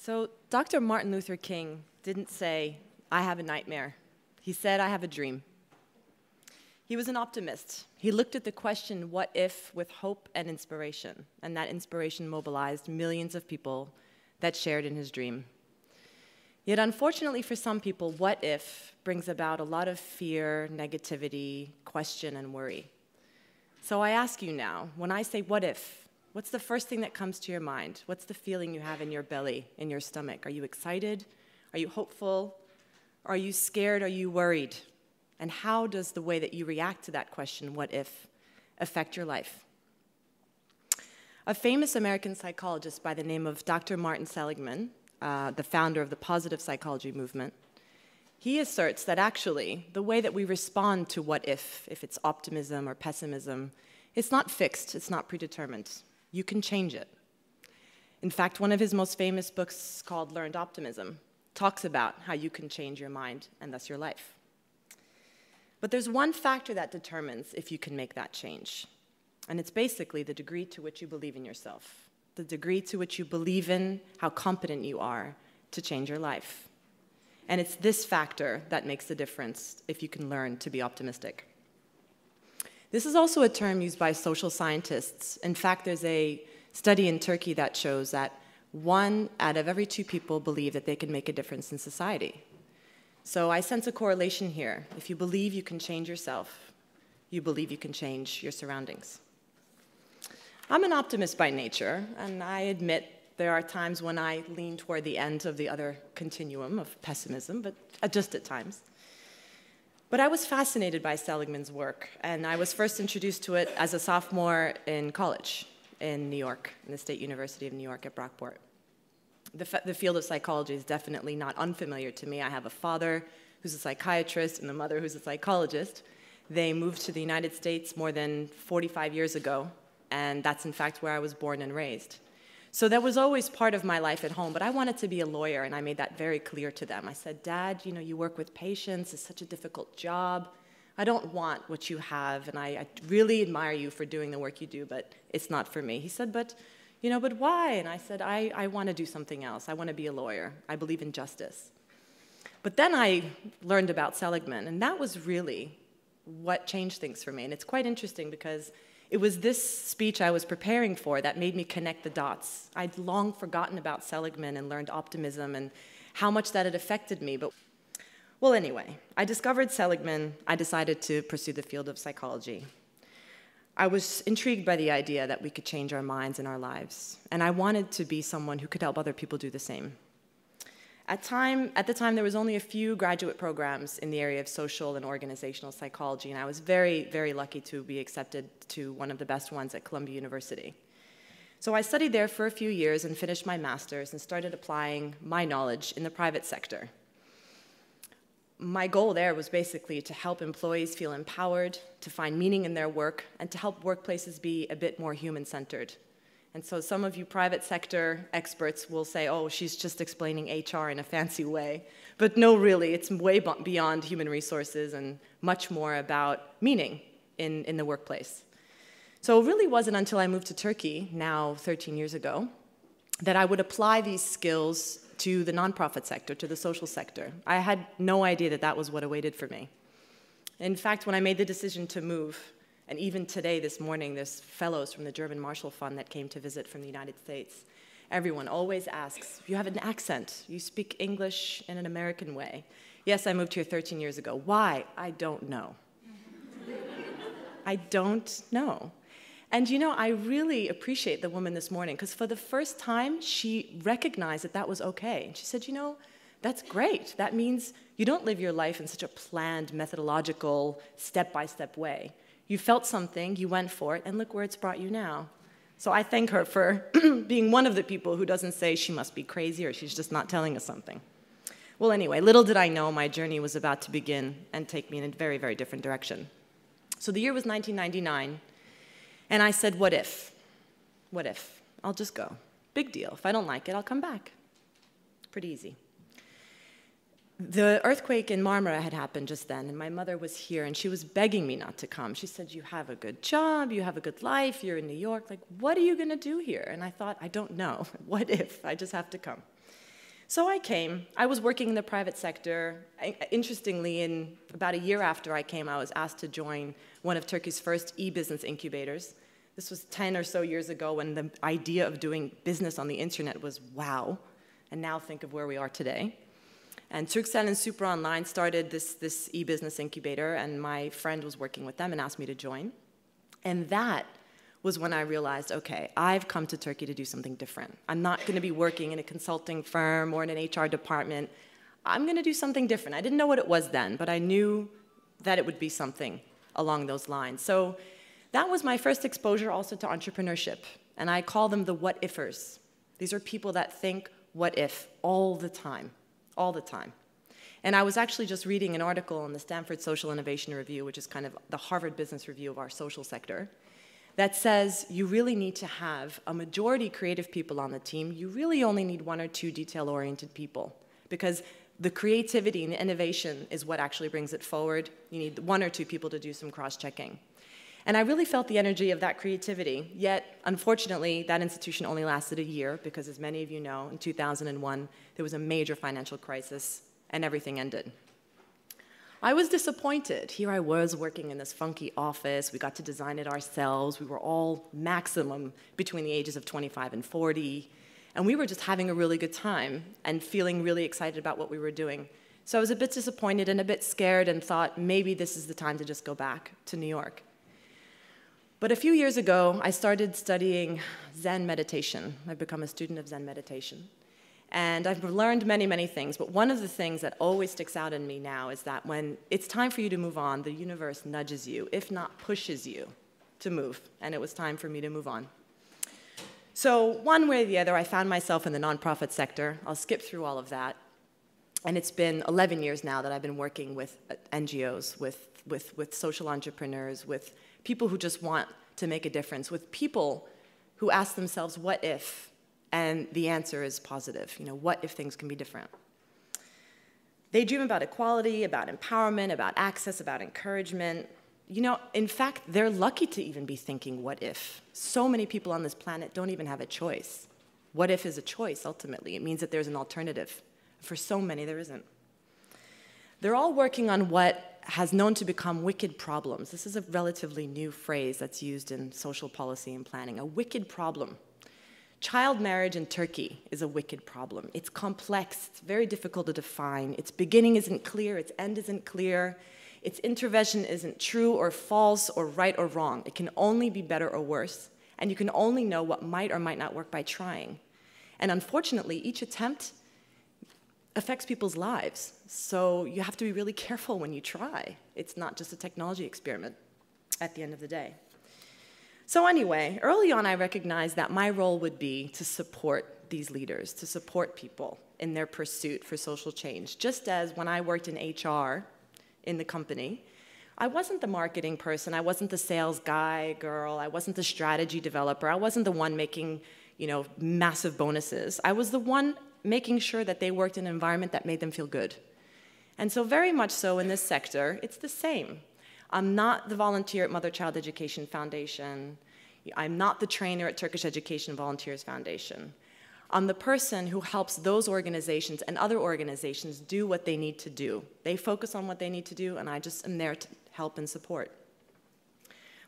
So Dr. Martin Luther King didn't say, "I have a nightmare." He said, "I have a dream." He was an optimist. He looked at the question, what if, with hope and inspiration, and that inspiration mobilized millions of people that shared in his dream. Yet unfortunately for some people, what if brings about a lot of fear, negativity, question, and worry. So I ask you now, when I say what if, what's the first thing that comes to your mind? What's the feeling you have in your belly, in your stomach? Are you excited? Are you hopeful? Are you scared? Are you worried? And how does the way that you react to that question, what if, affect your life? A famous American psychologist by the name of Dr. Martin Seligman, the founder of the positive psychology movement, he asserts that actually the way that we respond to what if it's optimism or pessimism, it's not fixed, it's not predetermined. You can change it. In fact, one of his most famous books, called Learned Optimism, talks about how you can change your mind and thus your life. But there's one factor that determines if you can make that change, and it's basically the degree to which you believe in yourself, the degree to which you believe in how competent you are to change your life. And it's this factor that makes the difference if you can learn to be optimistic. This is also a term used by social scientists. In fact, there's a study in Turkey that shows that 1 out of every 2 people believe that they can make a difference in society. So I sense a correlation here. If you believe you can change yourself, you believe you can change your surroundings. I'm an optimist by nature, and I admit there are times when I lean toward the end of the other continuum of pessimism, but just at times. But I was fascinated by Seligman's work, and I was first introduced to it as a sophomore in college in New York, in the State University of New York at Brockport. The field of psychology is definitely not unfamiliar to me. I have a father who's a psychiatrist and a mother who's a psychologist. They moved to the United States more than 45 years ago, and that's in fact where I was born and raised. So that was always part of my life at home, but I wanted to be a lawyer, and I made that very clear to them. I said, "Dad, you know, you work with patients, it's such a difficult job. I don't want what you have, and I really admire you for doing the work you do, but it's not for me." He said, but why? And I said, I want to do something else. I want to be a lawyer. I believe in justice. But then I learned about Seligman, and that was really what changed things for me. And it's quite interesting because it was this speech I was preparing for that made me connect the dots. I'd long forgotten about Seligman and learned optimism and how much that had affected me. Well, anyway, I discovered Seligman. I decided to pursue the field of psychology. I was intrigued by the idea that we could change our minds and our lives, and I wanted to be someone who could help other people do the same. At the time, there was only a few graduate programs in the area of social and organizational psychology, and I was very, very lucky to be accepted to one of the best ones at Columbia University. So I studied there for a few years and finished my master's and started applying my knowledge in the private sector. My goal there was basically to help employees feel empowered, to find meaning in their work, and to help workplaces be a bit more human-centered. And so some of you private sector experts will say, oh, she's just explaining HR in a fancy way. But no, really, it's way beyond human resources and much more about meaning in the workplace. So it really wasn't until I moved to Turkey, now 13 years ago, that I would apply these skills to the nonprofit sector, to the social sector. I had no idea that that was what awaited for me. In fact, when I made the decision to move, and even today, this morning, there's fellows from the German Marshall Fund that came to visit from the United States. Everyone always asks, you have an accent, you speak English in an American way. Yes, I moved here 13 years ago. Why? I don't know. I don't know. And I really appreciate the woman this morning, because for the first time, she recognized that that was okay. And she said, that's great. That means you don't live your life in such a planned, methodological, step-by-step way. You felt something, you went for it, and look where it's brought you now. So I thank her for being one of the people who doesn't say she must be crazy or she's just not telling us something. Well, anyway, little did I know my journey was about to begin and take me in a very, very different direction. So the year was 1999, and I said, what if? What if? I'll just go. Big deal. If I don't like it, I'll come back. Pretty easy. The earthquake in Marmara had happened just then, and my mother was here, and she was begging me not to come. She said, you have a good job, you have a good life, you're in New York, like, what are you going to do here? And I thought, I don't know. What if? I just have to come. So I came. I was working in the private sector. Interestingly, in about a year after I came, I was asked to join one of Turkey's first e-business incubators. This was 10 or so years ago when the idea of doing business on the internet was wow. And now think of where we are today. And Turkcell and Super Online started this e-business incubator, and my friend was working with them and asked me to join. And that was when I realized, okay, I've come to Turkey to do something different. I'm not going to be working in a consulting firm or in an HR department. I'm going to do something different. I didn't know what it was then, but I knew that it would be something along those lines. So that was my first exposure also to entrepreneurship, and I call them the what-ifers. These are people that think what if all the time, all the time. And I was actually just reading an article in the Stanford Social Innovation Review, which is kind of the Harvard Business Review of our social sector, that says you really need to have a majority creative people on the team. You really only need 1 or 2 detail-oriented people, because the creativity and the innovation is what actually brings it forward. You need 1 or 2 people to do some cross-checking. And I really felt the energy of that creativity, yet unfortunately that institution only lasted a year, because as many of you know, in 2001 there was a major financial crisis and everything ended. I was disappointed. Here I was working in this funky office. We got to design it ourselves. We were all maximum between the ages of 25 and 40. And we were just having a really good time and feeling really excited about what we were doing. So I was a bit disappointed and a bit scared and thought maybe this is the time to just go back to New York. But a few years ago, I started studying Zen meditation. I've become a student of Zen meditation. And I've learned many, many things, but one of the things that always sticks out in me now is that when it's time for you to move on, the universe nudges you, if not pushes you, to move. And it was time for me to move on. So one way or the other, I found myself in the nonprofit sector. I'll skip through all of that. And it's been 11 years now that I've been working with NGOs, with social entrepreneurs, with people who just want to make a difference, with people who ask themselves, what if? And the answer is positive. You know, what if things can be different? They dream about equality, about empowerment, about access, about encouragement. You know, in fact, they're lucky to even be thinking, what if? So many people on this planet don't even have a choice. What if is a choice, ultimately. It means that there's an alternative. For so many, there isn't. They're all working on what has known to become wicked problems. This is a relatively new phrase that's used in social policy and planning, a wicked problem. Child marriage in Turkey is a wicked problem. It's complex, it's very difficult to define. Its beginning isn't clear, its end isn't clear. Its intervention isn't true or false or right or wrong. It can only be better or worse, and you can only know what might or might not work by trying. And unfortunately, each attempt affects people's lives, so you have to be really careful when you try. It's not just a technology experiment at the end of the day. So anyway, early on I recognized that my role would be to support these leaders, to support people in their pursuit for social change. Just as when I worked in HR in the company, I wasn't the marketing person, I wasn't the sales guy, girl, I wasn't the strategy developer, I wasn't the one making, you know, massive bonuses. I was the one making sure that they worked in an environment that made them feel good. And so very much so in this sector, it's the same. I'm not the volunteer at Mother Child Education Foundation. I'm not the trainer at Turkish Education Volunteers Foundation. I'm the person who helps those organizations and other organizations do what they need to do. They focus on what they need to do, and I just am there to help and support.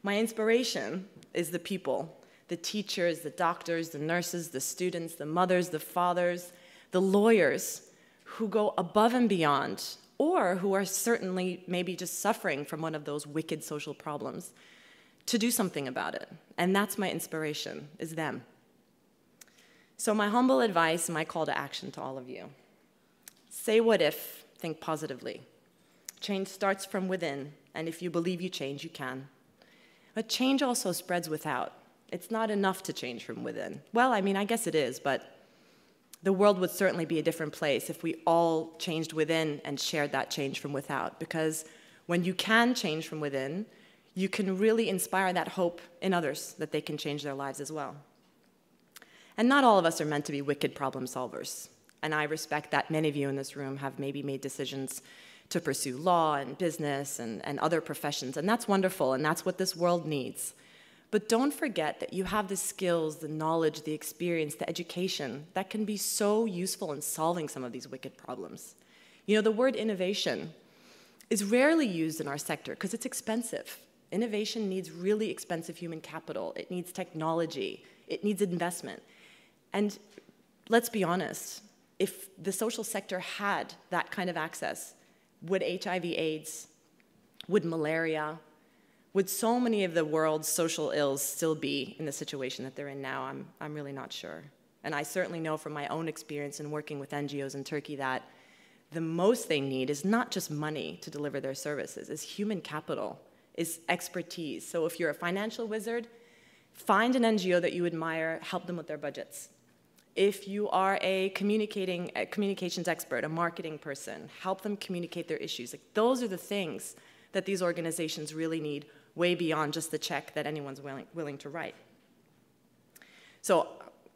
My inspiration is the people, the teachers, the doctors, the nurses, the students, the mothers, the fathers, the lawyers who go above and beyond, or who are certainly maybe just suffering from one of those wicked social problems, to do something about it. And that's my inspiration, is them. So my humble advice, my call to action to all of you. Say what if, think positively. Change starts from within, and if you believe you change, you can. But change also spreads without. It's not enough to change from within. Well, I mean, I guess it is, but the world would certainly be a different place if we all changed within and shared that change from without. Because when you can change from within, you can really inspire that hope in others that they can change their lives as well. And not all of us are meant to be wicked problem solvers. And I respect that many of you in this room have maybe made decisions to pursue law and business and other professions. And that's wonderful, and that's what this world needs. But don't forget that you have the skills, the knowledge, the experience, the education that can be so useful in solving some of these wicked problems. You know, the word innovation is rarely used in our sector because it's expensive. Innovation needs really expensive human capital. It needs technology. It needs investment. And let's be honest, if the social sector had that kind of access, would HIV/AIDS, would malaria, would so many of the world's social ills still be in the situation that they're in now? I'm really not sure. And I certainly know from my own experience in working with NGOs in Turkey that the most they need is not just money to deliver their services, is human capital, is expertise. So if you're a financial wizard, find an NGO that you admire, help them with their budgets. If you are a communications expert, a marketing person, help them communicate their issues. Like, those are the things that these organizations really need, way beyond just the check that anyone's willing to write. So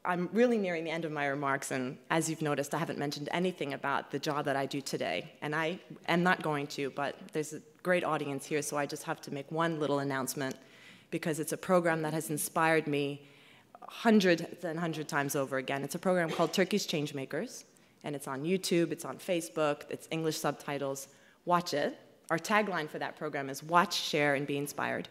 I'm really nearing the end of my remarks, and as you've noticed, I haven't mentioned anything about the job that I do today, and I am not going to, but there's a great audience here, so I just have to make one little announcement, because it's a program that has inspired me hundreds and hundreds times over again. It's a program called Turkish Changemakers, and it's on YouTube, it's on Facebook, it's English subtitles. Watch it. Our tagline for that program is watch, share, and be inspired.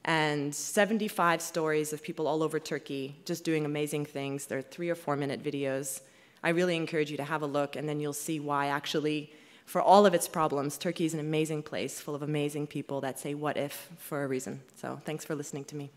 And 75 stories of people all over Turkey just doing amazing things. They're 3 or 4 minute videos. I really encourage you to have a look, and then you'll see why actually, for all of its problems, Turkey is an amazing place full of amazing people that say what if for a reason. So thanks for listening to me.